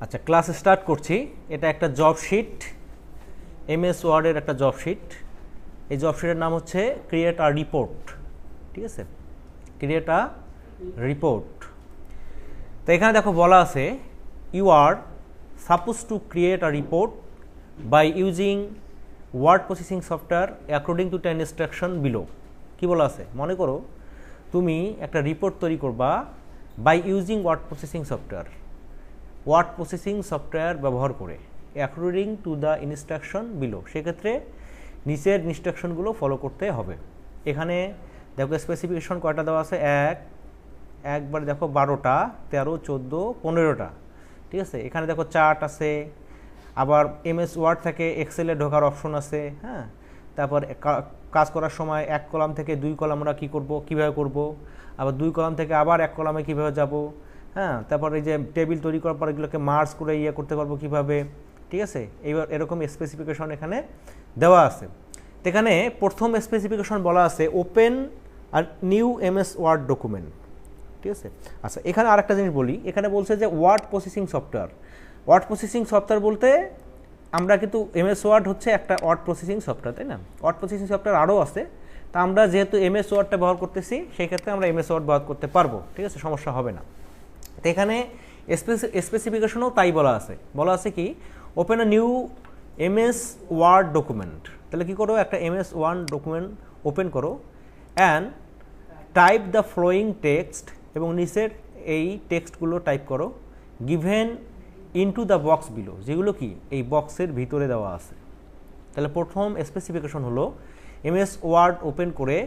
আচ্ছা, class start করছি। এটা একটা জব শিট, এমএস ওয়ার্ডের একটা জব শিট। এই জব শিটের নাম হচ্ছে ক্রিয়েট আ রিপোর্ট। ঠিক আছে, ক্রিয়েট আ রিপোর্ট। তো এখানে দেখো বলা আছে you are supposed to create a report by using word processing software according to 10 instruction below. কি বলা আছে? মনে করো তুমি একটা রিপোর্ট তৈরি করবা by using word processing software, word processing software ব্যবহার করে according to the instruction below. সেক্ষেত্রে নিচের ইনস্ট্রাকশনগুলো ফলো করতে হবে। এখানে দেখো স্পেসিফিকেশন কয়টা দেওয়া আছে, একবার দেখো 12টা, 13, 14, 15টা। ঠিক আছে, এখানে দেখো চার্ট আছে, আবার এমএস ওয়ার্ড থেকে এক্সেলে ঢোকার অপশন আছে। হ্যাঁ, তারপর কাজ করার সময় এক কলাম থেকে 2 কলাম আমরা কী করবো, কীভাবে করব, আবার 2 কলাম থেকে আবার 1 কলামে কীভাবে যাব। হ্যাঁ, তারপর এই যে টেবিল তৈরি করার পর এগুলোকে মার্জ করে করতে পারবো কীভাবে। ঠিক আছে, এইবার এরকম স্পেসিফিকেশন এখানে দেওয়া আছে। তো এখানে প্রথম স্পেসিফিকেশন বলা আছে ওপেন আর নিউ এমএস ওয়ার্ড ডকুমেন্ট। ঠিক আছে, আচ্ছা এখানে আরেকটা জিনিস বলি, এখানে বলছে যে word processing software. Word processing software বলতে আমরা কিন্তু এমএস ওয়ার্ড হচ্ছে একটা ওয়ার্ড প্রসেসিং সফটওয়্যার, তাই না? ওয়ার্ড প্রসেসিং সফটওয়্যার আরও আছে, তা আমরা যেহেতু এমএস ওয়ার্ডটা ব্যবহার করতেছি সেই ক্ষেত্রে আমরা এমএস ওয়ার্ড ব্যবহার করতে পারবো। ঠিক আছে, সমস্যা হবে না। তো এখানে স্পেসিফিকেশনও তাই বলা আছে কি open a new MS Word document. তাহলে কী করো, একটা এমএস ওয়ার্ড ডকুমেন্ট ওপেন করো and type the following text, এবং নিচের এই টেক্সটগুলো টাইপ করো given into the box below, যেগুলো কি এই বক্সের ভিতরে দেওয়া আছে। তাহলে প্রথম স্পেসিফিকেশন হলো এমএস ওয়ার্ড ওপেন করে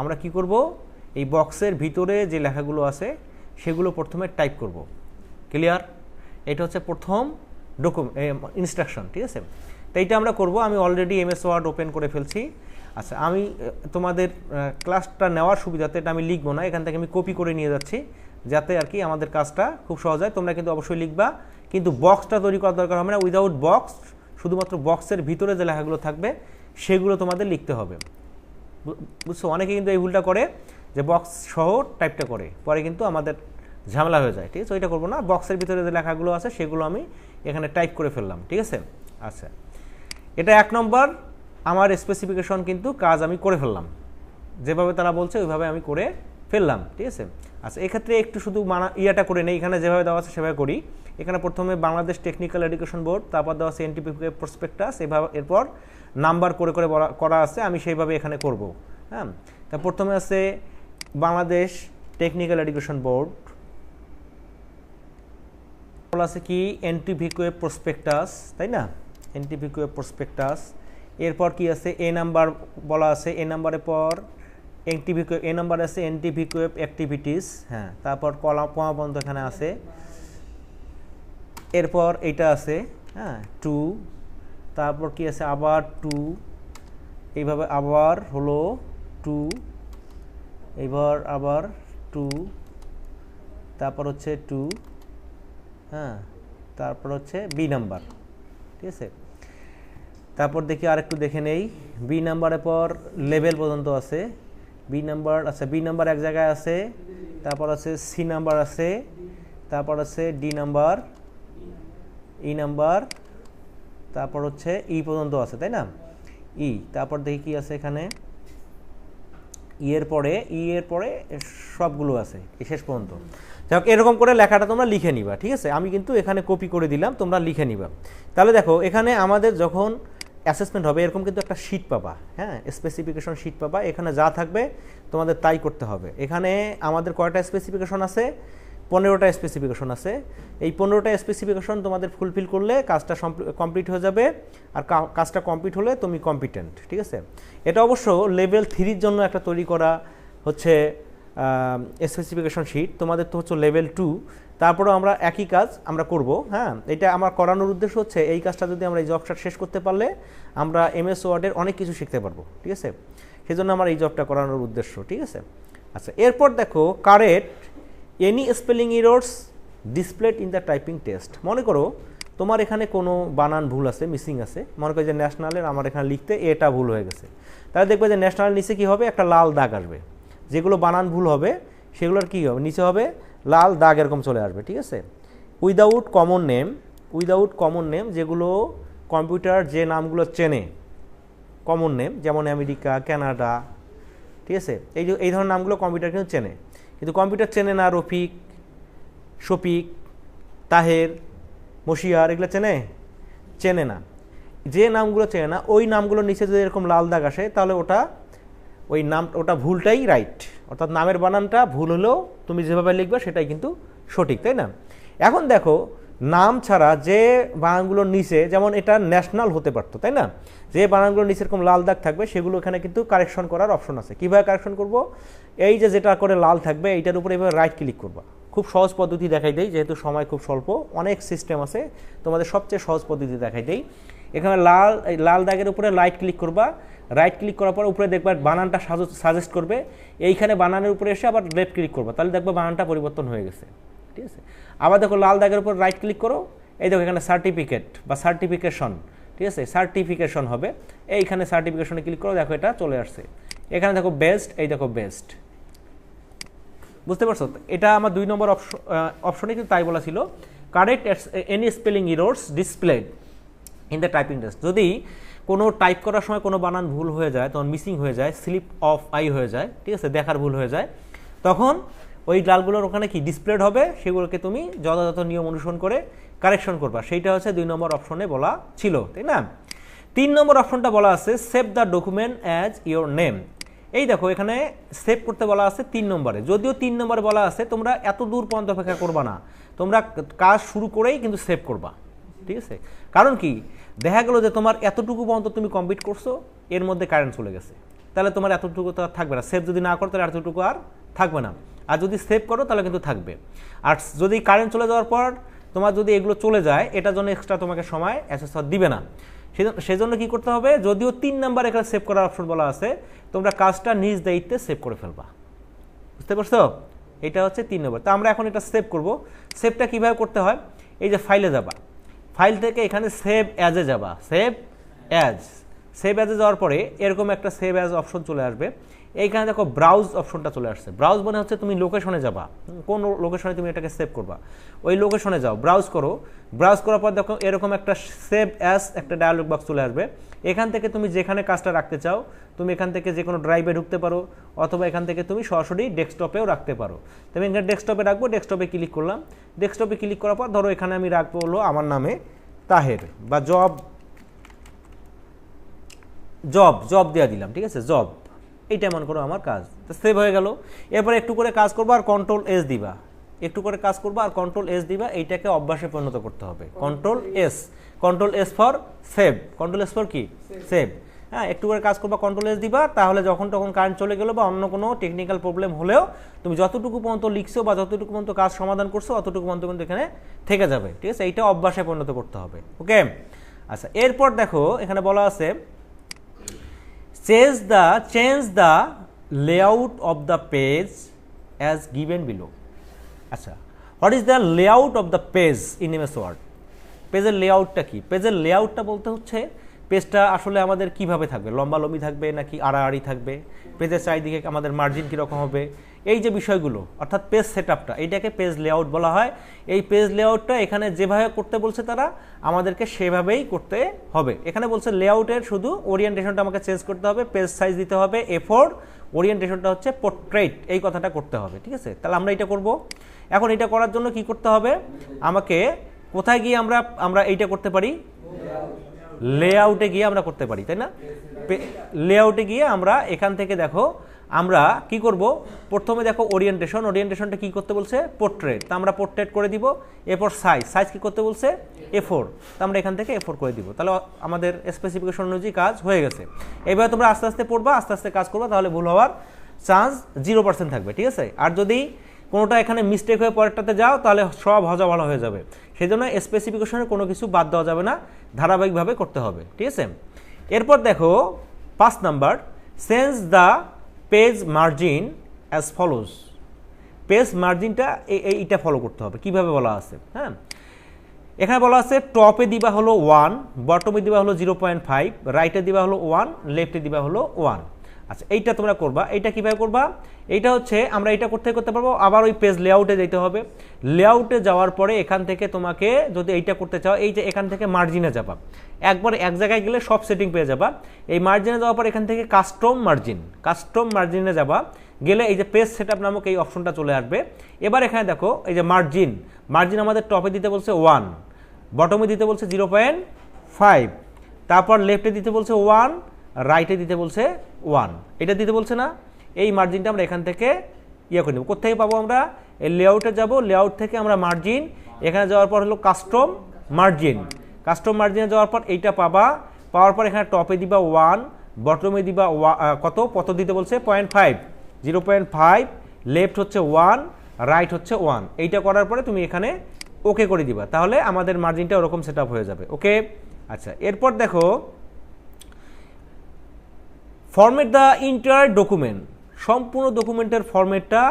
আমরা কি করব, এই বক্সের ভিতরে যে লেখাগুলো আছে সেগুলো প্রথমে টাইপ করব। ক্লিয়ার? এটা হচ্ছে প্রথম ইনস্ট্রাকশন। ঠিক আছে, তো এইটা আমরা করব। আমি অলরেডি এমএস ওয়ার্ড ওপেন করে ফেলছি। আচ্ছা, আমি তোমাদের ক্লাসটা নেওয়ার সুবিধাতে এটা আমি লিখবো না, এখান থেকে আমি কপি করে নিয়ে যাচ্ছি যাতে আর কি আমাদের কাজটা খুব সহজ হয়। তোমরা কিন্তু অবশ্যই লিখবা, কিন্তু বক্সটা তৈরি করার দরকার হবে না। উইদাউট বক্স, শুধুমাত্র বক্সের ভিতরে যে লেখাগুলো থাকবে সেগুলো তোমাদের লিখতে হবে। বুঝছো? অনেকে কিন্তু এই ভুলটা করে যে বক্স সহ টাইপটা করে, পরে কিন্তু আমাদের ঝামেলা হয়ে যায়। ঠিক আছে, ওইটা করবো না। বক্সের ভিতরে যে লেখাগুলো আছে সেগুলো আমি এখানে টাইপ করে ফেললাম। ঠিক আছে, আচ্ছা এটা 1 নম্বর আমার স্পেসিফিকেশন, কিন্তু কাজ আমি করে ফেললাম, যেভাবে তারা বলছে ওইভাবে আমি করে ফেললাম। ঠিক আছে, আচ্ছা এক্ষেত্রে একটু শুধু ইয়াটা করে নেই, এখানে যেভাবে দেওয়া আছে সেভাবে করি। এখানে প্রথমে বাংলাদেশ টেকনিক্যাল এডুকেশন বোর্ড, তারপর দেওয়া আছে এনটিপিকে প্রসপেক্টাস, এভাবে এরপর নাম্বার করে করে করা আছে, আমি সেইভাবে এখানে করব। হ্যাঁ, তা প্রথমে আছে বাংলাদেশ টেকনিক্যাল এডুকেশন বোর্ড, বলা আছে কি এনটিপিকে প্রসপেক্টাস, তাই না? এনটিপিকে প্রসপেক্টাস, এরপর কি আছে এ নাম্বার বলা আছে, এ নাম্বারের পর এনটিভিকে, এ নাম্বার আছে এনটিভিকে অ্যাক্টিভিটিস। হ্যাঁ, তারপর কমা বন্ধ এখানে আছে, এরপর এইটা আছে হ্যাঁ 2, তারপর কি আছে আবার 2, এইভাবে আবার হলো 2, এবার আবার 2, তারপর হচ্ছে 2, হ্যাঁ, তারপর হচ্ছে বি নাম্বার। ঠিক আছে, তারপর দেখি আরেকটু দেখে নেই, বি নাম্বারের পর লেভেল পর্যন্ত আছে, বি নাম্বার। আচ্ছা, বি নাম্বার এক জায়গায় আছে, তারপর আছে সি নাম্বার আছে, তারপর আছে ডি নাম্বার, ই নাম্বার, তারপর হচ্ছে ই পর্যন্ত আছে, তাই না? ই, তারপর দেখি কি আছে এখানে, ই এর পরে সবগুলো আছে এই শেষ পর্যন্ত। যাই হোক, এরকম করে লেখাটা তোমরা লিখে নিবা। ঠিক আছে, আমি কিন্তু এখানে কপি করে দিলাম, তোমরা লিখে নিবা। তাহলে দেখো এখানে আমাদের যখন অ্যাসেসমেন্ট হবে এরকম কিন্তু একটা শিট পাবা, হ্যাঁ, স্পেসিফিকেশন শিট পাবা। এখানে যা থাকবে তোমাদের তাই করতে হবে। এখানে আমাদের কয়টা স্পেসিফিকেশন আছে? 15টা স্পেসিফিকেশন আছে। এই 15টা স্পেসিফিকেশন তোমাদের ফুলফিল করলে কাজটা কমপ্লিট হয়ে যাবে, আর কাজটা কমপ্লিট হলে তুমি কম্পিটেন্ট। ঠিক আছে, এটা অবশ্য লেভেল 3-র জন্য একটা তৈরি করা হচ্ছে স্পেসিফিকেশন শিট, তোমাদের তো হচ্ছে লেভেল 2। তারপরেও আমরা একই কাজ আমরা করব। হ্যাঁ, এটা আমার করানোর উদ্দেশ্য হচ্ছে এই কাজটা যদি আমরা এই জবটা শেষ করতে পারলে আমরা এমএস ওয়ার্ডের অনেক কিছু শিখতে পারবো। ঠিক আছে, সেজন্য আমার এই জবটা করানোর উদ্দেশ্য। ঠিক আছে, আচ্ছা এরপর দেখো correct any spelling errors displayed in the typing test. মনে করো তোমার এখানে কোনো বানান ভুল আছে, মিসিং আছে। মনে করো যে ন্যাশনালের আমার এখানে লিখতে এটা ভুল হয়ে গেছে, তাহলে দেখবে যে ন্যাশনালের নিচে কী হবে, একটা লাল দাগ আসবে। যেগুলো বানান ভুল হবে সেগুলোর কী হবে, নিচে হবে লাল দাগ এরকম চলে আসবে। ঠিক আছে, without common name without common name, যেগুলো কম্পিউটার যে নামগুলো চেনে কমন নেম, যেমন আমেরিকা, কানাডা, ঠিক আছে, এই ধরনের নামগুলো কম্পিউটার কিন্তু চেনে, কিন্তু কম্পিউটার চেনে না রফিক, শফিক, তাহের, মশিয়ার, এগুলো চেনে না। যে নামগুলো চেনে না ওই নামগুলোর নিচে যদি এরকম লাল দাগ আসে তাহলে ওটা ভুলটাই রাইট, অর্থাৎ নামের বানানটা ভুল হলেও তুমি যেভাবে লিখবে সেটাই কিন্তু সঠিক, তাই না? এখন দেখো নাম ছাড়া যে বানানগুলোর নিচে, যেমন এটা ন্যাশনাল হতে পারতো, তাই না? যে বানানগুলোর নিচে এরকম লাল দাগ থাকবে সেগুলো এখানে কিন্তু কারেকশন করার অপশন আছে। কীভাবে কারেকশন করব? এই যেটা করে লাল থাকবে এইটার উপরে এভাবে রাইট ক্লিক করবা। খুব সহজ পদ্ধতি দেখাই দেই, যেহেতু সময় খুব স্বল্প, অনেক সিস্টেম আছে, তোমাদের সবচেয়ে সহজ পদ্ধতি দেখাই দেই। এখানে লাল দাগের উপরে রাইট ক্লিক করবা, রাইট ক্লিক করার পর উপরে দেখবা বানানটা সাজেস্ট করবে, এইখানে বানানের উপরে এসে আবার লেফট ক্লিক করবা, তাহলে দেখবা বানানটা পরিবর্তন হয়ে গেছে, ঠিক আছে? আবার দেখো লাল দাগের উপর রাইট ক্লিক করো, এই দেখো এখানে সার্টিফিকেট বা সার্টিফিকেশন, ঠিক আছে, সার্টিফিকেশন হবে, এইখানে সার্টিফিকেশনে ক্লিক করো, দেখো এটা চলে আসছে। এখানে দেখো বেস্ট, এই দেখো বেস্ট, বুঝতে পারছো? এটা আমার 2 নম্বর অপশনে কিন্তু তাই বলা ছিল, correct any spelling errors displayed in the typing test. যদি কোনো টাইপ করার সময় কোনো বানান ভুল হয়ে যায়, তখন মিসিং হয়ে যায়, স্লিপ অফ আই হয়ে যায়, ঠিক আছে, দেখার ভুল হয়ে যায়, তখন ওই লালগুলোর ওখানে কি ডিসপ্লেড হবে, সেগুলোকে তুমি যথাযথ নিয়ম অনুসরণ করে কারেকশন করবা। সেইটা হচ্ছে 2 নম্বর অপশনে বলা ছিল, তাই না? 3 নম্বর অপশনটা বলা আছে save the document as your name. এই দেখো এখানে সেভ করতে বলা আছে 3 নম্বরে, যদিও 3 নম্বরে বলা আছে তোমরা এত দূর পর্যন্ত অপেক্ষা করবা না, তোমরা কাজ শুরু করেই কিন্তু সেভ করবা, ঠিক আছে? কারণ কি, দেখা গেল যে তোমার এতটুকু পর্যন্ত তুমি কমপ্লিট করছো, এর মধ্যে কারেন্ট চলে গেছে, তাহলে তোমার এতটুকু তো আর থাকবে না। সেভ যদি না করো তাহলে এতটুকু আর থাকবে না, আর যদি সেভ করো তাহলে কিন্তু থাকবে। আর যদি কারেন্ট চলে যাওয়ার পর তোমার যদি এগুলো চলে যায়, এটার জন্য এক্সট্রা তোমাকে সময় অ্যাসেসর দিবে না। সেজন্য কি করতে হবে, যদিও 3 নাম্বার এখানে সেভ করার অপশন বলা আছে, তোমরা কাজটা নিজ দায়িত্বে সেভ করে ফেলবা, বুঝতে পারছো? এটা হচ্ছে 3 নম্বর। তা আমরা এখন এটা সেভ করব। সেভটা কিভাবে করতে হয়, এই যে ফাইলে যাবা, ফাইল থেকে এখানে সেভ অ্যাজে যাবা, সেভ অ্যাজে যাওয়ার পরে এরকম একটা সেভ অ্যাজ অপশন চলে আসবে। এইখানে দেখো ব্রাউজ অপশনটা চলে আসছে। ব্রাউজ মানে হচ্ছে তুমি লোকেশনে যাবা, কোন লোকেশনে তুমি এটাকে সেভ করবা, ওই লোকেশনে যাও, ব্রাউজ করো। ব্রাউজ করার পর দেখো এরকম একটা সেভ অ্যাজ একটা ডায়ালগ বক্স চলে আসবে। এখান থেকে তুমি যেখানে কাজটা রাখতে চাও, তুমি এখান থেকে যে কোনো ড্রাইভে ঢুকতে পারো, অথবা এখান থেকে তুমি সরাসরি ডেস্কটপেও রাখতে পারো। তুমি এখানে ডেস্কটপে রাখবো, ডেস্কটপে ক্লিক করলাম। ডেস্কটপে ক্লিক করার পর ধরো এখানে আমি রাখবো হলো আমার নামে তাহের, বা জব দেওয়া দিলাম, ঠিক আছে, জব, এইটা মনে করো আমার কাজ, তো সেভ হয়ে গেল। এরপর একটু করে কাজ করবো আর কন্ট্রোল এস দিবা, এইটাকে অভ্যাসে পরিণত করতে হবে। Control S for save, control S for কি সেভ। হ্যাঁ, একটু করে কাজ করবা, কন্ট্রোল এস দিবা, তাহলে যখন তখন কারেন্ট চলে গেলো বা অন্য কোনো টেকনিক্যাল প্রবলেম হলেও তুমি যতটুকু পর্যন্ত লিখছো বা যতটুকু পর্যন্ত কাজ সমাধান করছো অতটুকু পর্যন্ত কিন্তু এখানে থেকে যাবে, ঠিক আছে? এইটা অভ্যাসে পরিণত করতে হবে, ওকে? আচ্ছা, এরপর দেখো এখানে বলা আছে change the layout of the page as given below. আচ্ছা, what is the layout of the page in MS Word? পেজের লেআউটটা কি? পেজের লেআউটটা বলতে হচ্ছে পেজটা আসলে আমাদের কিভাবে থাকবে, লম্বালম্বি থাকবে নাকি আড়াআড়ি থাকবে, পেজের চারিদিকে আমাদের মার্জিন কীরকম হবে, এই যে বিষয়গুলো, অর্থাৎ পেজ সেটআপটা, এইটাকে পেজ লেআউট বলা হয়। এই পেজ লেআউটটা এখানে যেভাবে করতে বলছে তারা, আমাদেরকে সেভাবেই করতে হবে। এখানে বলছে লেআউটের শুধু ওরিয়েন্টেশনটা আমাকে চেঞ্জ করতে হবে, পেজ সাইজ দিতে হবে A4, ওরিয়েন্টেশনটা হচ্ছে পোর্ট্রেট, এই কথাটা করতে হবে, ঠিক আছে? তাহলে আমরা এটা করব। এখন এটা করার জন্য কি করতে হবে, আমাকে কোথায় গিয়ে আমরা এইটা করতে পারি, লেআউটে গিয়ে আমরা করতে পারি, তাই না? লেআউটে গিয়ে আমরা এখান থেকে দেখো আমরা কি করব, প্রথমে দেখো ওরিয়েন্টেশনটা কি করতে বলছে, পোর্ট্রেট, তা আমরা পোর্ট্রেট করে দিব। এরপর সাইজ কি করতে বলছে, A4, তা আমরা এখান থেকে A4 করে দিব। তাহলে আমাদের স্পেসিফিকেশন অনুযায়ী কাজ হয়ে গেছে। এইভাবে তোমরা আস্তে আস্তে পড়বা, আস্তে আস্তে কাজ করবা, তাহলে ভুল হওয়ার চান্স 0% থাকবে, ঠিক আছে? আর যদি কোনোটা এখানে মিস্টেক হয়ে পরেরটাতে যাও তাহলে সব ভালো হয়ে যাবে। সেই জন্য স্পেসিফিকেশনের কোনো কিছু বাদ দেওয়া যাবে না, ধারাবাহিকভাবে করতে হবে, ঠিক আছে? এরপর দেখো 5 number, change the page margin as follows. Page মার্জিনটা এইটা ফলো করতে হবে। কিভাবে বলা আছে, হ্যাঁ, এখানে বলা আছে টপে দিবা হলো 1, বটমে দিবা হলো 0.5, রাইটে দিবা হলো 1, লেফটে দিবা হলো 1। আচ্ছা এইটা তোমরা করবা, এইটা কীভাবে করবা, এইটা হচ্ছে আমরা এটা করতে পারবো, আবার ওই পেজ লেআউটে যেতে হবে। লেআউটে যাওয়ার পরে এখান থেকে তোমাকে যদি এইটা করতে চাও, এই যে এখান থেকে মার্জিনে যাবা, একবার এক জায়গায় গেলে সব সেটিং পেয়ে যাবা। এই মার্জিনে যাওয়ার পর এখান থেকে কাস্টম মার্জিনে যাবা, গেলে এই যে পেজ সেটআপ নামক এই অপশনটা চলে আসবে। এবার এখানে দেখো এই যে মার্জিন আমাদের টপে দিতে বলছে 1, বটমে দিতে বলছে 0.5, তারপর লেফটে দিতে বলছে 1, রাইটে দিতে বলছে 1, এটা দিতে বলছে না। এই মার্জিনটা আমরা এখান থেকে করে নেব। কোথায় পাবো আমরা, এই লেআউটে যাব, লেআউট থেকে আমরা মার্জিন, এখানে যাওয়ার পর হলো কাস্টম মার্জিনে যাওয়ার পর এইটা পাওয়ার পর এখানে টপে দিবা 1, বটমে দিবা কত দিতে বলছে 0.5, লেফট হচ্ছে 1, রাইট হচ্ছে 1। এইটা করার পরে তুমি এখানে ওকে করে দিবা, তাহলে আমাদের মার্জিনটা ওরকম সেটআপ হয়ে যাবে। ওকে, আচ্ছা এরপর দেখো ফরম্যাট দ্য এন্টায়ার ডকুমেন্ট, সম্পূর্ণ ডকুমেন্টের ফরম্যাটটা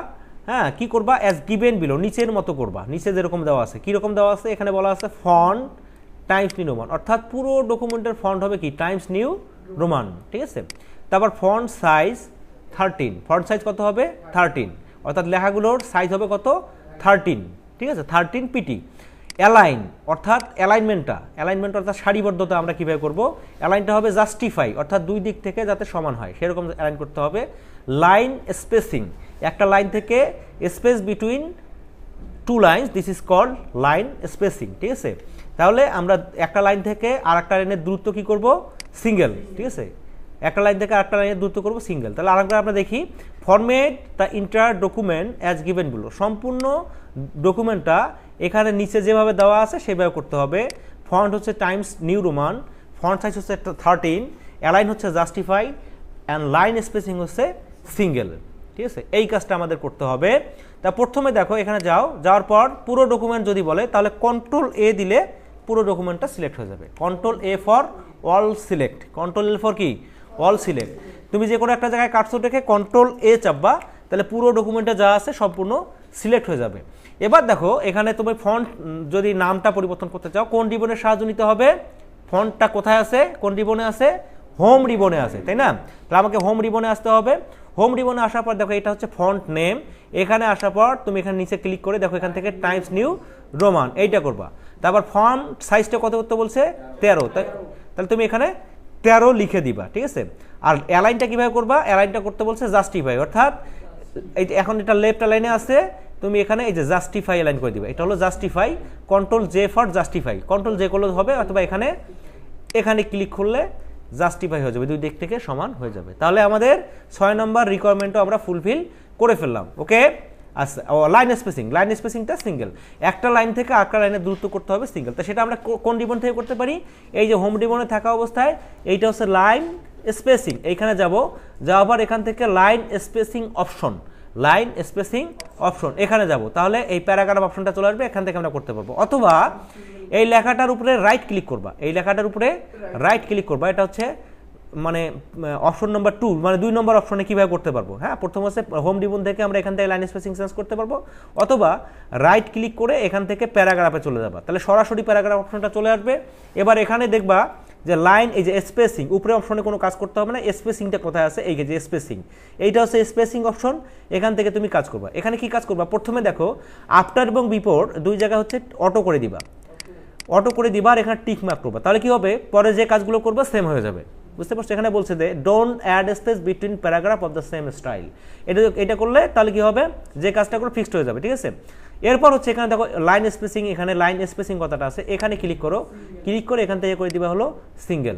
হ্যাঁ কি করবা, অ্যাজ গিভেন বিলো, নিচের মতো করবা। নিচে যেরকম দেওয়া আছে, কীরকম দেওয়া আছে এখানে বলা আছে ফন্ট টাইমস নিউ রোমান, অর্থাৎ পুরো ডকুমেন্টের ফন্ট হবে কি টাইমস নিউ রোমান, ঠিক আছে। তারপর ফন্ট সাইজ 13, ফন্ট সাইজ কত হবে 13, অর্থাৎ লেখাগুলোর সাইজ হবে কত 13, ঠিক আছে 13 পিটি। অ্যালাইন অর্থাৎ অ্যালাইনমেন্ট অর্থাৎ সারিবদ্ধতা আমরা কীভাবে করব, অ্যালাইনটা হবে জাস্টিফাই, অর্থাৎ দুই দিক থেকে যাতে সমান হয় সেরকম অ্যালাইন করতে হবে। লাইন স্পেসিং, একটা লাইন থেকে space between two lines, this is called line spacing, ঠিক আছে। তাহলে আমরা একটা লাইন থেকে আর একটা লাইনের দূরত্ব কী করব, সিঙ্গেল, ঠিক আছে, একটা লাইন থেকে আরেকটা লাইনের দূরত্ব করব সিঙ্গেল। তাহলে আরেকবার আমরা দেখি, format the entire document as given below, সম্পূর্ণ ডকুমেন্টটা এখানে নিচে যেভাবে দেওয়া আছে সেভাবে করতে হবে। ফন্ট হচ্ছে Times new Roman, font size হচ্ছে 13, অ্যালাইন হচ্ছে জাস্টিফাই, অ্যান্ড লাইন স্পেসিং হচ্ছে সিঙ্গেল, ঠিক আছে। এই কাজটা আমাদের করতে হবে। তা প্রথমে দেখো এখানে যাওয়ার পর পুরো ডকুমেন্ট যদি বলে তাহলে কন্ট্রোল এ দিলে পুরো ডকুমেন্টটা সিলেক্ট হয়ে যাবে। Control A for all select, control L for কি অল সিলেক্ট। তুমি যে কোনো একটা জায়গায় কাটছো রেখে কন্ট্রোল এ চাপবা, তাহলে পুরো ডকুমেন্টে যা আছে সম্পূর্ণ সিলেক্ট হয়ে যাবে। এবার দেখো এখানে তুমি ফন্ট যদি নামটা পরিবর্তন করতে চাও কোন রিবনের সাহায্য নিতে হবে, ফন্টটা কোথায় আছে, কোন রিবনে আছে, হোম রিবনে আছে, তাই না। তাহলে আমাকে হোম রিবনে আসতে হবে। হোম রিবনে আসার পর দেখো এটা হচ্ছে ফন্ট নেম, এখানে আসার পর তুমি এখানে নিচে ক্লিক করে দেখো এখান থেকে টাইমস নিউ রোমান এইটা করবা। তারপর ফন্ট সাইজটা কত করতে বলছে 13, তাহলে তুমি এখানে 13 লিখে দিবা, ঠিক আছে। আর অ্যালাইনটা কিভাবে করবা, অ্যালাইনটা করতে বলছে জাস্টিফাই, অর্থাৎ এই এখন এটা লেফট অ্যালাইনে আছে, তুমি এখানে এই যে জাস্টিফাই অ্যালাইন করে দিবা, এটা হলো justify, control J for justify, control J করলে হবে, অথবা এখানে ক্লিক করলে জাস্টিফাই হয়ে যাবে, দুই দিক থেকে সমান হয়ে যাবে। তাহলে আমাদের 6 নম্বর রিকোয়ারমেন্টও আমরা ফুলফিল করে ফেললাম। ওকে, আচ্ছা লাইন স্পেসিংটা সিঙ্গেল, একটা লাইন থেকে আরেকটা লাইনের দূরত্ব করতে হবে সিঙ্গেল। তো সেটা আমরা কোন রিবন থেকে করতে পারি, এই যে হোম রিবনে থাকা অবস্থায় এইটা হচ্ছে লাইন স্পেসিং, এইখানে যাওয়ার পর এখান থেকে লাইন স্পেসিং অপশন এখানে যাব, তাহলে এই প্যারাগ্রাফ অপশনটা চলে আসবে, এখান থেকে আমরা করতে পারবো। অথবা এই লেখাটার উপরে রাইট ক্লিক করবা, এটা হচ্ছে মানে অপশন নাম্বার 2, মানে 2 নম্বর অপশনে কিভাবে করতে পারবো। হ্যাঁ, প্রথম হচ্ছে হোম রিবন থেকে আমরা এখান থেকে লাইন স্পেসিং চেঞ্জ করতে পারবো, অথবা রাইট ক্লিক করে এখান থেকে প্যারাগ্রাফে চলে যাবা, তাহলে সরাসরি প্যারাগ্রাফ অপশনটা চলে আসবে। এবার এখানে দেখবা যে লাইন, এই যে স্পেসিং, উপরে অপশনে কোনো কাজ করতে হবে না, স্পেসিংটা কোথায় আছে, এই যে স্পেসিং, এইটা হচ্ছে স্পেসিং অপশন, এখান থেকে তুমি কাজ করবা। এখানে কি কাজ করবা, প্রথমে দেখো আফটার এবং বিফোর দুই জায়গা হচ্ছে অটো করে দিবা, আর এখানে টিক মার্ক করবা, তাহলে কি হবে, পরে যে কাজগুলো করবা সেম হয়ে যাবে, বুঝতে পারছো। এখানে বলছে যে don't add space between paragraph of the same style, এটা করলে তাহলে কি হবে, যে কাজটা করে ফিক্সড হয়ে যাবে, ঠিক আছে। এরপর হচ্ছে এখানে দেখো লাইন স্পেসিং, এখানে লাইন স্পেসিং কথাটা আছে, এখানে ক্লিক করে এখান থেকে করে দিবা হলো সিঙ্গেল,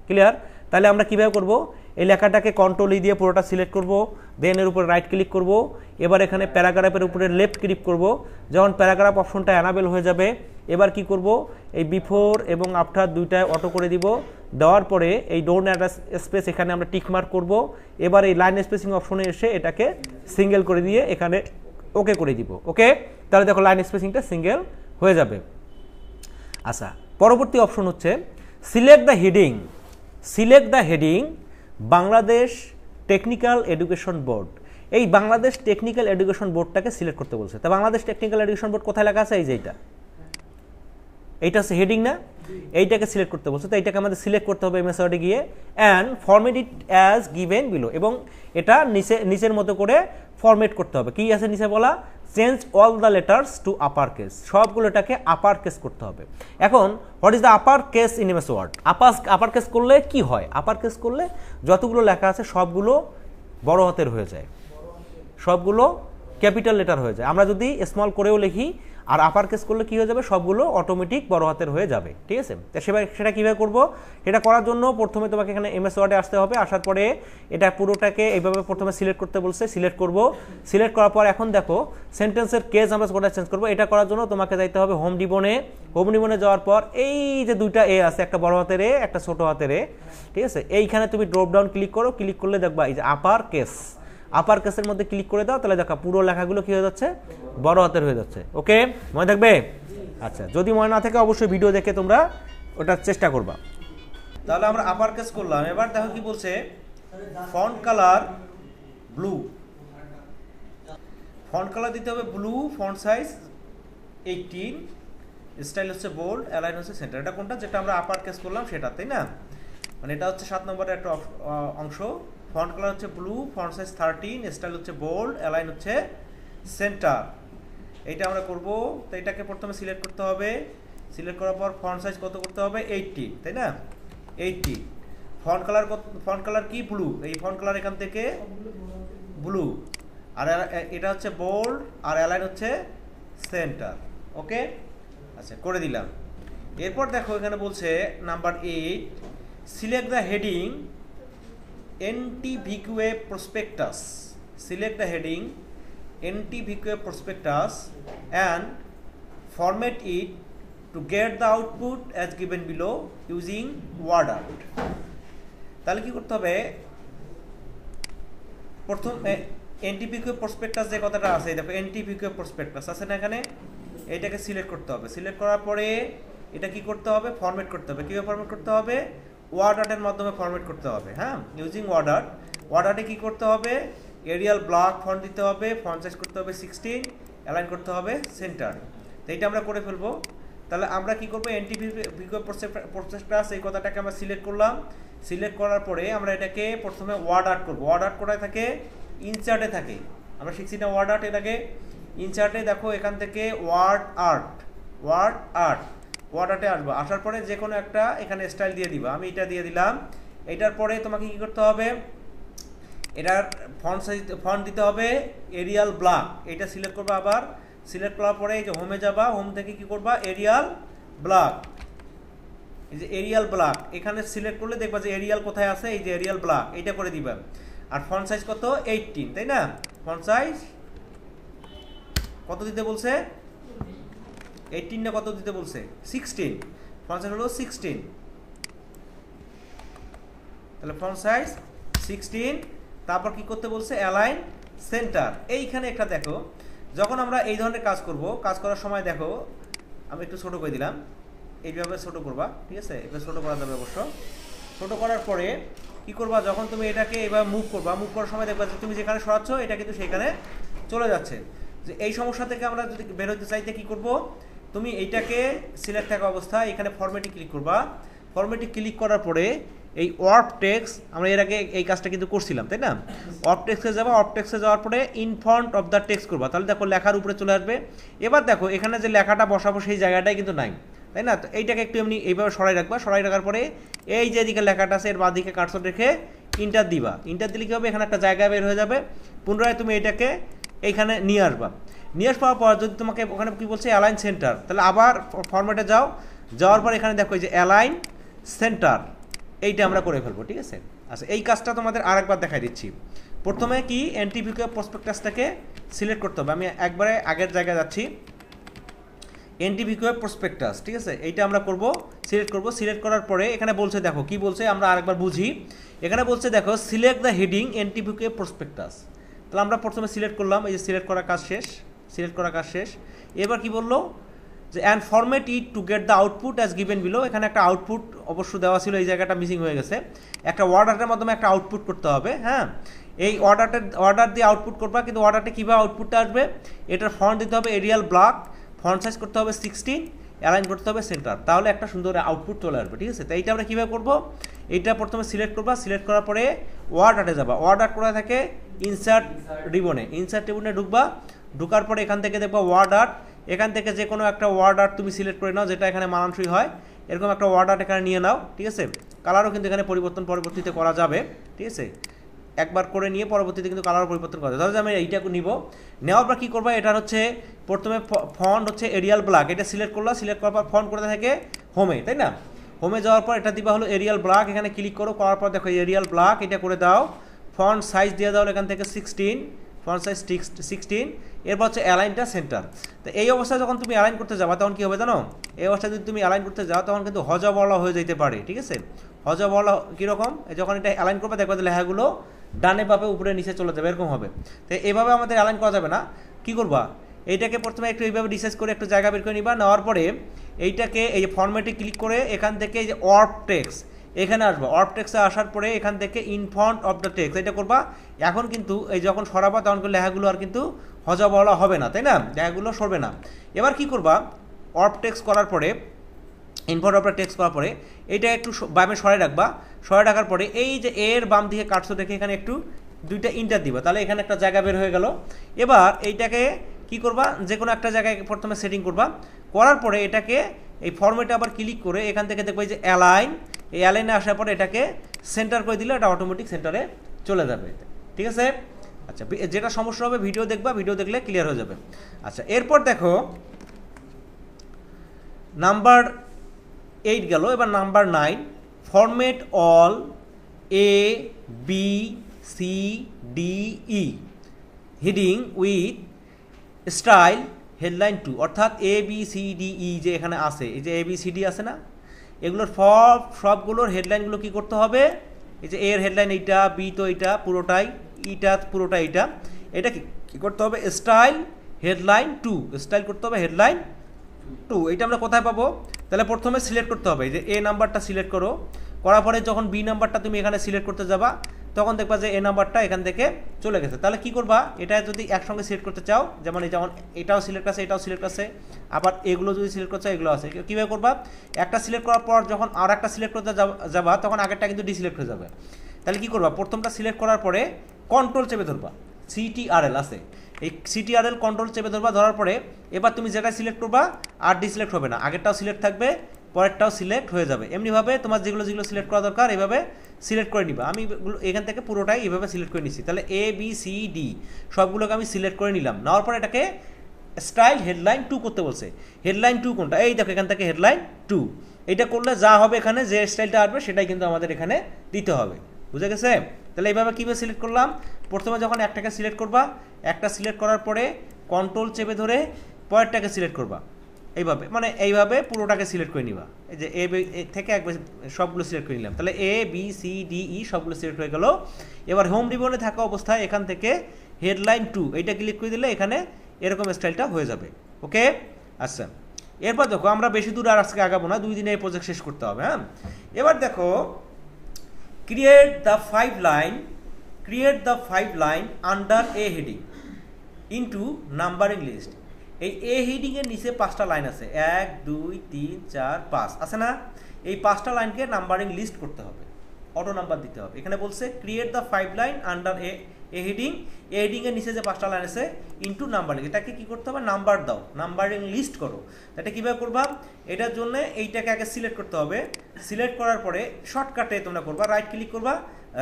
ক্লিয়ার। তাহলে আমরা কিভাবে করব, এই লেখাটাকে কন্ট্রোল ই দিয়ে পুরোটা সিলেক্ট করব, দেন এর উপরে রাইট ক্লিক করব, এবার এখানে প্যারাগ্রাফের উপরে লেফট ক্লিক করব, যখন প্যারাগ্রাফ অপশনটা অ্যানাবেল হয়ে যাবে, এবার কি করব, এই বিফোর এবং আফটার দুইটায় অটো করে দিব, দেওয়ার পরে এই ডোন্ট অ্যাড স্পেস এখানে আমরা টিক মার্ক করব, এবার এই লাইন স্পেসিং অপশনে এসে এটাকে সিঙ্গেল করে দিয়ে এখানে ওকে করে দিব। ওকে, তাহলে দেখো লাইন স্পেসিংটা সিঙ্গেল হয়ে যাবে। আচ্ছা, পরবর্তী অপশন হচ্ছে select the heading Bangladesh technical education board. এই বাংলাদেশ টেকনিক্যাল এডুকেশন বোর্ডটাকে সিলেক্ট করতে বলছে। তা বাংলাদেশ টেকনিক্যাল এডুকেশন বোর্ড কোথায় লেখা আছে, এই যে এইটা, এইটা হচ্ছে হেডিং না, এইটাকে সিলেক্ট করতে বলছে, তো এইটাকে আমাদের সিলেক্ট করতে হবে এমএস ওয়ার্ডে গিয়ে, and format it as given below, এবং এটা নিচের মতো করে ফরম্যাট করতে হবে। কি আছে নিচে বলা, change all the letters to upper case, সবগুলো এটাকে আপার কেস করতে হবে। এখন what is the upper case in MS Word? Upper case করলে কি হয়? আপার কেস করলে যতগুলো লেখা আছে সবগুলো বড় হাতের হয়ে যায়, সবগুলো ক্যাপিটাল লেটার হয়ে যায়। আমরা যদি স্মল করেও লিখি আর আপার কেস করলে কি হয়ে যাবে, সবগুলো অটোমেটিক বড় হাতের হয়ে যাবে, ঠিক আছে? তো সেটা কীভাবে করবো? এটা করার জন্য প্রথমে তোমাকে এখানে এমএস ওয়ার্ডে আসতে হবে, আসার পরে এটা পুরোটাকে এইভাবে প্রথমে সিলেক্ট করতে বলছে, সিলেক্ট করব। সিলেক্ট করার পর এখন দেখো সেন্টেন্সের কেস আমরা কোনটা চেঞ্জ করবো, এটা করার জন্য তোমাকে যাইতে হবে হোম ডিবনে। হোম ডিবনে যাওয়ার পর এই যে দুইটা এ আছে, একটা বড় হাতের এ, একটা ছোট হাতের এ, ঠিক আছে? এইখানে তুমি ড্রপ ডাউন ক্লিক করো, ক্লিক করলে দেখবা এই যে আপার কেস, আপার কেসের মধ্যে ক্লিক করে দাও, তাহলে দেখো পুরো লেখাগুলো কি হয়ে যাচ্ছে, বড় হাতের হয়ে যাচ্ছে। ওকে, মনে থাকবে? আচ্ছা, যদি মনে না থাকে অবশ্যই ভিডিও দেখে তোমরা ওটার চেষ্টা করবা। তাহলে আমরা আপার কেস করলাম। এবার দেখো কি বলছে, font colour blue, font colour দিতে হবে ব্লু, ফন্ট সাইজ 18, স্টাইল হচ্ছে বোল্ড, অ্যালাইন হচ্ছে সেন্টার। এটা কোনটা, যেটা আমরা আপার কেস করলাম সেটা, তাই না? মানে এটা হচ্ছে 7 নম্বরের একটা অংশ। ফন্ট কালার হচ্ছে ব্লু, ফন্ট সাইজ 13, স্টাইল হচ্ছে বোল্ড, অ্যালাইন হচ্ছে সেন্টার। এইটা আমরা করব। তো এটাকে প্রথমে সিলেক্ট করতে হবে, সিলেক্ট করার পর ফন্ট সাইজ কত করতে হবে, 18, তাই না? 18। ফন্ট কালার কি, ব্লু, এই ফন্ট কালার এখান থেকে ব্লু, আর এটা হচ্ছে বোল্ড, আর অ্যালাইন হচ্ছে সেন্টার। ওকে, আচ্ছা করে দিলাম। এরপর দেখো এখানে বলছে number 8, select the heading NTVQA prospectus. Select the heading NTVQA prospectus and format it to get the output as given below using word art. তাহলে কি করতে হবে, প্রথম NTVQA prospectus যে কথাটা আছে, দেখো NTVQA prospectus আছে না এখানে, এটাকে সিলেক্ট করতে হবে। সিলেক্ট করার পরে এটা কি করতে হবে, ফরম্যাট করতে হবে। কিভাবে ফরম্যাট করতে হবে, ওয়ার্ড আর্টের মাধ্যমে ফরম্যাট করতে হবে। হ্যাঁ, ইউজিং ওয়ার্ড আর্ট। ওয়ার্ড আর্টে কী করতে হবে, এরিয়াল ব্লক ফন্ট দিতে হবে, ফন্ট সাইজ করতে হবে 16, অ্যালাইন করতে হবে সেন্টার। তো এইটা আমরা করে ফেলবো। তাহলে আমরা কি করবো, NTVQA prospectus এই কথাটাকে আমরা সিলেক্ট করলাম। সিলেক্ট করার পরে আমরা এটাকে প্রথমে ওয়ার্ড আর্ট করবো। ওয়ার্ড আর্ট কোথায় থাকে, ইনচার্টে থাকে। আমরা শিখছি না ওয়ার্ড আর্ট, এটাকে ইনচার্টে দেখো এখান থেকে word art, word art, word আর্টে আসবো। আসার পরে যে কোনো একটা এখানে স্টাইল দিয়ে দিবা, আমি এটা দিয়ে দিলাম। এটার পরে তোমাকে কি করতে হবে, এটার ফন্ট সাইজ, ফন্ট দিতে হবে এরিয়াল ব্লক, এটা সিলেক্ট করবা। আবার সিলেক্ট করার পরে এই যে হোমে যাবা, হোম থেকে কি করবা, এরিয়াল ব্লক, এই যে এরিয়াল ব্লক এখানে সিলেক্ট করলে দেখবা যে এরিয়াল কোথায় আছে, এই যে এরিয়াল ব্লক, এইটা করে দিবা। আর ফন্ট সাইজ কত, 18, তাই না? ফন্ট সাইজ কত দিতে বলছে, 18 না কত দিতে বলছে, 16। ফন্ট সাইজ হলো 16, তাহলে ফন্ট সাইজ 16। তারপর কি করতে বলছে, অ্যালাইন সেন্টার। এইখানে একটা দেখো, যখন আমরা এই ধরনের কাজ করব, কাজ করার সময় দেখো আমি একটু ছোট করে দিলাম, এইভাবে ছোট করবা, ঠিক আছে? এভাবে ছোট করা যাবে অবশ্য। ছোট করার পরে কি করবা, যখন তুমি এটাকে এভাবে মুভ করবা, মুভ করার সময় দেখবা যে তুমি যেখানে সরাচ্ছ এটা কিন্তু সেখানে চলে যাচ্ছে। যে এই সমস্যা থেকে আমরা যদি বের হতে চাইতে কি করব, তুমি এইটাকে সিলেক্ট থাকা অবস্থা এখানে ফরম্যাটে ক্লিক করবা। ফরম্যাটে ক্লিক করার পরে এই ওয়ার্প টেক্সট, আমরা এর আগে এই কাজটা কিন্তু করছিলাম, তাই না? ওয়ার্প টেক্সটে যাবা, ওয়ার্প টেক্সটে যাওয়ার পরে in front of the text করবা, তাহলে দেখো লেখার উপরে চলে আসবে। এবার দেখো এখানে যে লেখাটা বসাবো সেই জায়গাটাই কিন্তু নাই, তাই না? তো এইটাকে একটু এমনি এইভাবে সরাই রাখবা। সরাই রাখার পরে এই যে এদিকে লেখাটা আছে এর বাঁদিকে কার্সর রেখে ইন্টার দিবা। ইন্টার দিলে কী হবে, এখানে একটা জায়গা বের হয়ে যাবে। পুনরায় তুমি এটাকে এইখানে নিয়ে আসবা। নিয়ে আসার পর যদি তোমাকে ওখানে কী বলছে, অ্যালাইন সেন্টার, তাহলে আবার ফরম্যাটে যাও। যাওয়ার পর এখানে দেখো এই যে অ্যালাইন সেন্টার, এইটা আমরা করে ফেলবো, ঠিক আছে? আচ্ছা, এই কাজটা তোমাদের আরেকবার দেখাই দিচ্ছি। প্রথমে কি NTVQA প্রসপেক্টাসটাকে সিলেক্ট করতে হবে। আমি একবারে আগের জায়গায় যাচ্ছি, NTVQA প্রসপেক্টাস, ঠিক আছে? এইটা আমরা করব, সিলেক্ট করব। সিলেক্ট করার পরে এখানে বলছে, দেখো কি বলছে, আমরা আরেকবার বুঝি। এখানে বলছে দেখো select the heading NTVQA prospectus. তাহলে আমরা প্রথমে সিলেক্ট করলাম, এই যে সিলেক্ট করার কাজ শেষ, সিলেক্ট করার কাজ শেষ। এবার কি বললো যে and format it to get the output as given below. এখানে একটা আউটপুট অবশ্য দেওয়া ছিল, এই জায়গাটা মিসিং হয়ে গেছে। একটা ওয়ার্ড আর্টের মাধ্যমে একটা আউটপুট করতে হবে। হ্যাঁ, এই অর্ডার দিয়ে আউটপুট করবা, কিন্তু অর্ডারটা কীভাবে আউটপুটটা আসবে, এটার ফন্ট দিতে হবে এরিয়াল ব্লক, ফন্ট সাইজ করতে হবে 16, অ্যালাইন করতে হবে সেন্টার, তাহলে একটা সুন্দর আউটপুট চলে আসবে, ঠিক আছে। তো এইটা আমরা কীভাবে করবো, এইটা প্রথমে সিলেক্ট করবা, সিলেক্ট করার পরে ওয়ার্ড আর্টে যাবা, ওয়ার্ড আর্ট করা থাকে ইনসার্ট রিবনে, ইনসার্ট রিবনে ঢুকবা, ঢুকার পরে এখান থেকে দেখবা ওয়ার্ড আর্ট, এখান থেকে যে কোনো একটা ওয়ার্ড আর্ট তুমি সিলেক্ট করে নাও যেটা এখানে মানানসই হয়, এরকম একটা ওয়ার্ড আর্ট এখানে নিয়ে নাও, ঠিক আছে। কালারও কিন্তু এখানে পরবর্তীতে করা যাবে, ঠিক আছে, একবার করে নিয়ে পরবর্তীতে কিন্তু কালার পরিবর্তন করা যায়। তাহলে আমি এইটা নিব, নেওয়ার পর কী করবা, এটা হচ্ছে প্রথমে ফন্ট হচ্ছে এরিয়াল ব্ল্যাক, এটা সিলেক্ট করলো, সিলেক্ট করার পর ফন্ট করতে থাকে হোমে, তাই না। হোমে যাওয়ার পর এটা দিবা হলো এরিয়াল ব্ল্যাক, এখানে ক্লিক করো, করার পর দেখো এরিয়াল ব্ল্যাক এটা করে দাও, ফন্ট সাইজ দিয়ে দাও এখান থেকে 16, ফন্ট সাইজ 16, এরপর হচ্ছে অ্যালাইনটা সেন্টার। তো এই অবস্থায় যখন তুমি অ্যালাইন করতে যাবা তখন কী হবে জানো, এই অবস্থায় যদি তুমি অ্যালাইন করতে যাও তখন কিন্তু হজবলা হয়ে যেতে পারে, ঠিক আছে। হজবলা কীরকম, যখন এটা অ্যালাইন করবে দেখবা লেখাগুলো ডানে বাপে উপরে নিচে চলে যাবে, এরকম হবে। তো এভাবে আমাদের অ্যালাইন করা যাবে না, কি করবা, এইটাকে প্রথমে একটু এইভাবে রিসার্চ করে একটু জায়গা বের করে নিবা, নেওয়ার পরে এইটাকে এই যে ফরম্যাটে ক্লিক করে এখান থেকে এই যে ওয়ার্ড টেক্সট এখানে আসবা, ওয়ার্ড টেক্সটে আসার পরে এখান থেকে in font of the text এটা করবা। এখন কিন্তু এই যখন সরাবা তখন লেখাগুলো আর কিন্তু হজবলা হবে না, তাই না, লেখাগুলো সরবে না। এবার কি করবা, ওয়ার্ড টেক্সট করার পরে ইনফন্ট অফ দ্য টেক্সট করার পরে এইটা একটু বামে সরাই রাখবা, সরাই রাখার পরে এই যে এর বাম দিকে কাটছো দেখে এখানে একটু দুইটা ইন্টার দিবা, তাহলে এখানে একটা জায়গা বের হয়ে গেল। এবার এইটাকে কি করবা, যে কোনো একটা জায়গায় প্রথমে সেটিং করবা, করার পরে এটাকে এই ফরম্যাটে আবার ক্লিক করে এখান থেকে দেখবে যে অ্যালাইন, এই অ্যালাইনে আসার পরে এটাকে সেন্টার করে দিলে এটা অটোমেটিক সেন্টারে চলে যাবে, ঠিক আছে। আচ্ছা, যেটা সমস্যা হবে ভিডিও দেখবা, ভিডিও দেখলে ক্লিয়ার হয়ে যাবে। আচ্ছা, এরপর দেখো নাম্বার 8 গেল, এবার number 9, format all A B C D E heading with style headline 2, অর্থাৎ A B C D E যে এখানে আছে, এই যে এ বি সি ডি আছে না, এগুলোর সবগুলোর হেডলাইনগুলো কি করতে হবে, এই যে এর হেডলাইন এইটা, বি তো এইটা পুরোটাই, ইটা পুরোটা এইটা, এটা কি করতে হবে, স্টাইল হেডলাইন 2, স্টাইল করতে হবে হেডলাইন 2। এটা আমরা কোথায় পাবো, তাহলে প্রথমে সিলেক্ট করতে হবে, যে এ নাম্বারটা সিলেক্ট করো, করার পরে যখন বি নাম্বারটা তুমি এখানে সিলেক্ট করতে যাবা তখন দেখবা যে এ নাম্বারটা এখান থেকে চলে গেছে। তাহলে কি করবা, এটা যদি একসঙ্গে সিলেক্ট করতে চাও, যেমন এটাও সিলেক্ট আছে, এটাও সিলেক্ট আছে, আবার এগুলো যদি সিলেক্ট করতে চাও এগুলো আছে, কীভাবে করবা, একটা সিলেক্ট করার পর যখন আর একটা সিলেক্ট করতে যাবা তখন আগেরটা কিন্তু ডিসিলেক্ট হয়ে যাবে। তাহলে কি করবা, প্রথমটা সিলেক্ট করার পরে কন্ট্রোল চেপে ধরবা, CTRL আছে, এই CTRL কন্ট্রোল চেপে ধরবা, ধরার পরে এবার তুমি যেটা সিলেক্ট করবা আর ডিসিলেক্ট হবে না, আগেরটাও সিলেক্ট থাকবে, পরেরটাও সিলেক্ট হয়ে যাবে। এমনিভাবে তোমার যেগুলো সিলেক্ট করা দরকার এইভাবে সিলেক্ট করে নিবা। আমি এখান থেকে পুরোটাই এইভাবে সিলেক্ট করে নিচ্ছি, তাহলে এ বি সি ডি সবগুলোকে আমি সিলেক্ট করে নিলাম, নেওয়ার পরে এটাকে স্টাইল হেডলাইন 2 করতে বলছে। হেডলাইন 2 কোনটা, এই দেখো এখান থেকে হেডলাইন 2, এটা করলে যা হবে এখানে যে স্টাইলটা আসবে সেটাই কিন্তু আমাদের এখানে দিতে হবে, বুঝে গেছে। তাহলে এইভাবে কীভাবে সিলেক্ট করলাম, প্রথমে যখন একটাকে সিলেক্ট করবা, একটা সিলেক্ট করার পরে কন্ট্রোল চেপে ধরে পরেরটাকে সিলেক্ট করবা, এইভাবে মানে এইভাবে পুরোটাকে সিলেক্ট করে নিবা, এই যে এ থেকে একবার সবগুলো সিলেক্ট করে নিলাম, তাহলে এ বি সি ডি ই সবগুলো সিলেক্ট হয়ে গেল। এবার হোম রিবনে থাকা অবস্থায় এখান থেকে হেডলাইন 2 এইটা ক্লিক করে দিলে এখানে এরকম স্টাইলটা হয়ে যাবে, ওকে। আচ্ছা, এরপর দেখো আমরা বেশি দূর আর আজকে আগাবো না, 2 দিনে এই প্রজেক্ট শেষ করতে হবে। হ্যাঁ, এবার দেখো create the 5 line under a heading into numbering list। এই এ হেডিং এর নিচে 5টা লাইন আছে, 1 2 3 4 5 আছে না, এই 5টা লাইনকে নাম্বারিং লিস্ট করতে হবে, অটো নাম্বার দিতে হবে। এখানে বলছে create the 5 line under A heading, A heading এর নিচে যে 5টা লাইন আছে ইনটু নাম্বারিং, এটাকে কি করতে হবে, নাম্বার দাও, নাম্বারিং লিস্ট করো। এটা কিভাবে করবা, এটার জন্য এইটাকে আগে সিলেক্ট করতে হবে, সিলেক্ট করার পরে শর্টকাটে তোমরা করবা, রাইট ক্লিক করবা,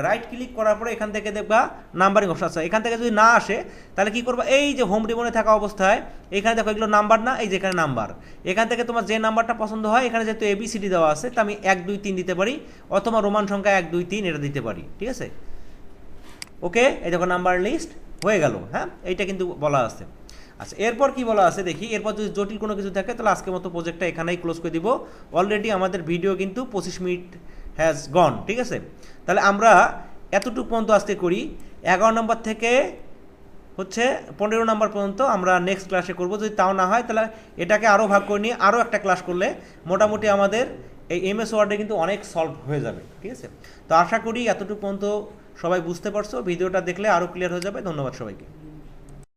রাইট ক্লিক করার পরে এখান থেকে দেখবা নাম্বারিং অপশন আছে, এখান থেকে যদি না আসে তাহলে কি করবা, এই যে হোম রিবনে থাকা অবস্থায় এখানে দেখো এগুলো নাম্বার না, এই যে এখানে নাম্বার, এখান থেকে তোমার যে নাম্বারটা পছন্দ হয়, এখানে যেহেতু ABCD দেওয়া আছে তা আমি 1 2 3 দিতে পারি, অথবা রোমান সংখ্যা 1 2 3 এটা দিতে পারি, ঠিক আছে। ওকে, এই দেখো নাম্বার লিস্ট হয়ে গেল। হ্যাঁ, এইটা কিন্তু বলা আছে। আচ্ছা, এরপর কি বলা আছে দেখি, এরপর যদি জটিল কোনো কিছু থাকে তাহলে আজকের মতো প্রজেক্টটা এখানেই ক্লোজ করে দিব। অলরেডি আমাদের ভিডিও কিন্তু 25 মিনিট হ্যাজ গন, ঠিক আছে। তাহলে আমরা এতটুকু পর্যন্ত আজকে করি, 11 নম্বর থেকে হচ্ছে 15 নম্বর পর্যন্ত আমরা নেক্সট ক্লাসে করব। যদি তাও না হয় তাহলে এটাকে আরও ভাগ করে নিয়ে আরও একটা ক্লাস করলে মোটামুটি আমাদের এই MS ওয়ার্ডে কিন্তু অনেক সলভ হয়ে যাবে, ঠিক আছে। তো আশা করি এতটুকু পর্যন্ত সবাই বুঝতে পারছো, ভিডিওটা দেখলে আরও ক্লিয়ার হয়ে যাবে। ধন্যবাদ সবাইকে।